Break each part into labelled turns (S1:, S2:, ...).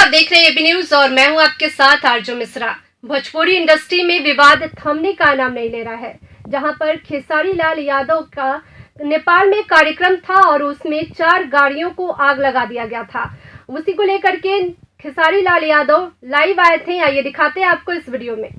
S1: आप देख रहे हैं एबी न्यूज और मैं हूं आपके साथ आरजू मिश्रा। भोजपुरी इंडस्ट्री में विवाद थमने का नाम नहीं ले रहा है। जहां पर खेसारी लाल यादव का नेपाल में कार्यक्रम था और उसमें 4 गाड़ियों को आग लगा दिया गया था। उसी को लेकर के खेसारी लाल यादव लाइव आए थे। आइए दिखाते हैं आपको इस वीडियो में।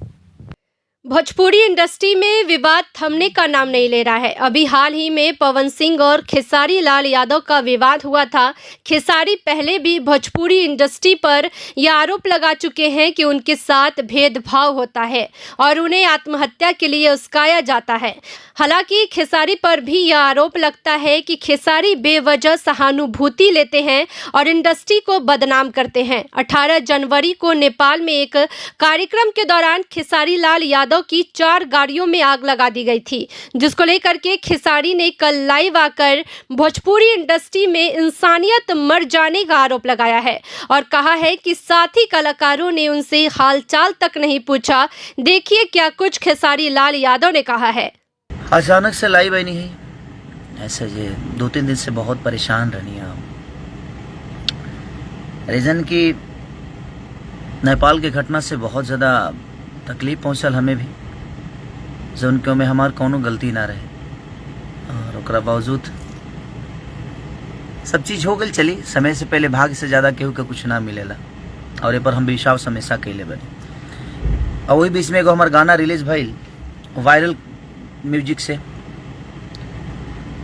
S1: भोजपुरी इंडस्ट्री में विवाद थमने का नाम नहीं ले रहा है। अभी हाल ही में पवन सिंह और खेसारी लाल यादव का विवाद हुआ था। खेसारी पहले भी भोजपुरी इंडस्ट्री पर यह आरोप लगा चुके हैं कि उनके साथ भेदभाव होता है और उन्हें आत्महत्या के लिए उस्काया जाता है। हालांकि खेसारी पर भी यह आरोप लगता है कि खेसारी बेवजह सहानुभूति लेते हैं और इंडस्ट्री को बदनाम करते हैं। 18 जनवरी को नेपाल में एक कार्यक्रम के दौरान खेसारी लाल यादव की 4 गाड़ियों में आग लगा दी गई थी, जिसको लेकर के खेसारी ने कल लाइव आकर भोजपुरी इंडस्ट्री में इंसानियत मर जाने का आरोप लगाया है और कहा है कि साथी कलाकारों ने उनसे हालचाल तक नहीं पूछा। देखिए क्या कुछ खेसारी लाल यादव ने कहा है।
S2: अचानक से लाइव आई नहीं है ऐसे, ये 2-3 दिन से बहुत परेशान रहनी है रीजन की नेपाल के घटना से बहुत ज़्यादा तकलीफ पहुँचल हमें भी, जो उनके में हमार कोनो गलती ना रहे और ओकरा बावजूद सब चीज़ हो गई। चली समय से पहले भाग्य से ज़्यादा केहू के कुछ ना मिलेला और ये पर हम विश्वास हमेशा कैले बने। और वही बीच में एगो हमार गाना रिलीज भइल वायरल म्यूजिक से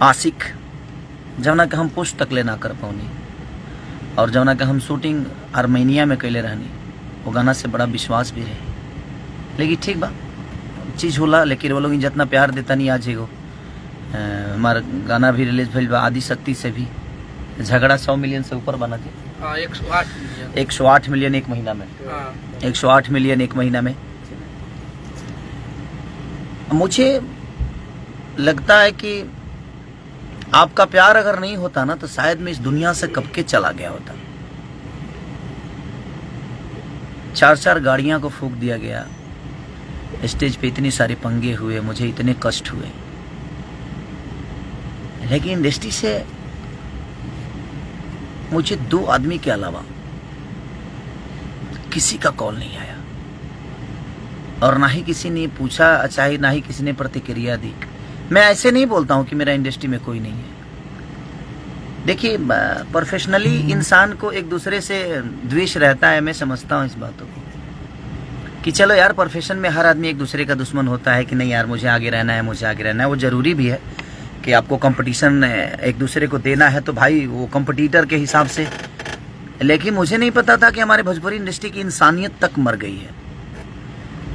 S2: आशिक, जौना के हम पुष्ट तक ले ना कर पाऊनी और जौना के हम शूटिंग आर्मेनिया में कैले रहनी। वो गाना से बड़ा विश्वास भी रहे, लेकिन ठीक बा चीज़ होला। लेकिन वो लोग जितना प्यार देता नहीं आज एगो हमारा गाना भी रिलीज भइल बा आदि शक्ति से भी झगड़ा 100 मिलियन से ऊपर बना के 108 मिलियन एक महीना में 108 मिलियन एक महीना में। मुझे लगता है कि आपका प्यार अगर नहीं होता ना तो शायद मैं इस दुनिया से कब के चला गया होता। 4 गाड़ियां को फूंक दिया गया, स्टेज पे इतने सारे पंगे हुए, मुझे इतने कष्ट हुए, लेकिन इंडस्ट्री से मुझे 2 आदमी के अलावा किसी का कॉल नहीं आया और ना ही किसी ने पूछा, चाहे ना ही किसी ने प्रतिक्रिया दी। मैं ऐसे नहीं बोलता हूं कि मेरा इंडस्ट्री में कोई नहीं है। देखिए प्रोफेशनली इंसान को एक दूसरे से द्वेष रहता है, मैं समझता हूं इस बातों को कि चलो यार प्रोफेशन में हर आदमी एक दूसरे का दुश्मन होता है कि नहीं यार मुझे आगे रहना है, मुझे आगे रहना है। वो ज़रूरी भी है कि आपको कंपटीशन एक दूसरे को देना है तो भाई वो कंपटीटर के हिसाब से। लेकिन मुझे नहीं पता था कि हमारे भोजपुरी इंडस्ट्री की इंसानियत तक मर गई है।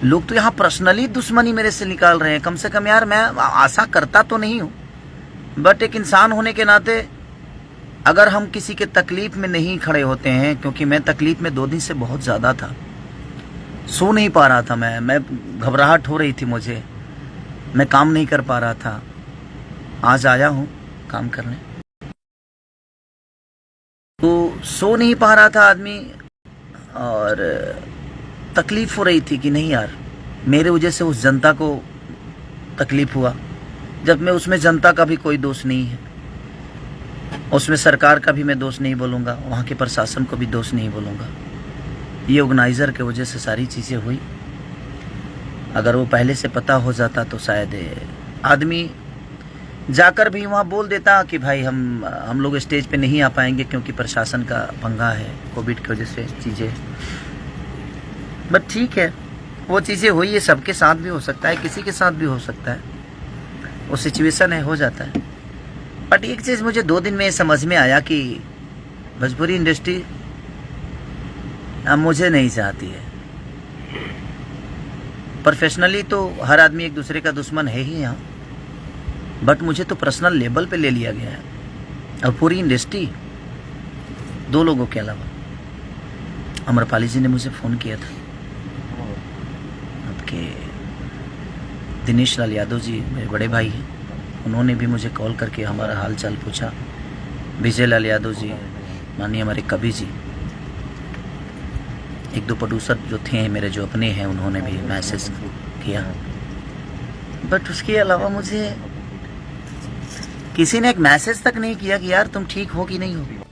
S2: लोग तो यहाँ पर्सनली दुश्मनी मेरे से निकाल रहे हैं। कम से कम यार मैं आशा करता तो नहीं हूँ, बट एक इंसान होने के नाते अगर हम किसी के तकलीफ में नहीं खड़े होते हैं, क्योंकि मैं तकलीफ में 2 दिन से बहुत ज़्यादा था, सो नहीं पा रहा था मैं घबराहट हो रही थी मुझे, मैं काम नहीं कर पा रहा था। आज आया हूँ काम करने, तो सो नहीं पा रहा था आदमी और तकलीफ हो रही थी कि नहीं यार मेरे वजह से उस जनता को तकलीफ हुआ, जब मैं उसमें जनता का भी कोई दोष नहीं है, उसमें सरकार का भी मैं दोष नहीं बोलूँगा, वहाँ के प्रशासन को भी दोष नहीं बोलूँगा। ये ऑर्गेनाइज़र के वजह से सारी चीज़ें हुई। अगर वो पहले से पता हो जाता तो शायद आदमी जाकर भी वहाँ बोल देता कि भाई हम लोग स्टेज पे नहीं आ पाएंगे क्योंकि प्रशासन का पंगा है, कोविड की वजह से चीज़ें। बट ठीक है, वो चीज़ें हुई, ये सबके साथ भी हो सकता है, किसी के साथ भी हो सकता है, वो सिचुएशन है, हो जाता है। बट एक चीज़ मुझे 2 दिन में समझ में आया कि भोजपुरी इंडस्ट्री अब मुझे नहीं चाहती है। प्रोफेशनली तो हर आदमी एक दूसरे का दुश्मन है ही यहाँ, बट मुझे तो पर्सनल लेवल पे ले लिया गया है। और पूरी इंडस्ट्री 2 लोगों के अलावा, अमरपाली जी ने मुझे फ़ोन किया था, आपके दिनेश लाल यादव जी मेरे बड़े भाई हैं, उन्होंने भी मुझे कॉल करके हमारा हाल चाल पूछा। विजय लाल यादव जी, माननीय हमारे कवि जी, 1-2 प्रोड्यूसर जो थे मेरे जो अपने हैं, उन्होंने भी मैसेज किया। बट उसके अलावा मुझे किसी ने एक मैसेज तक नहीं किया कि यार तुम ठीक हो कि नहीं हो।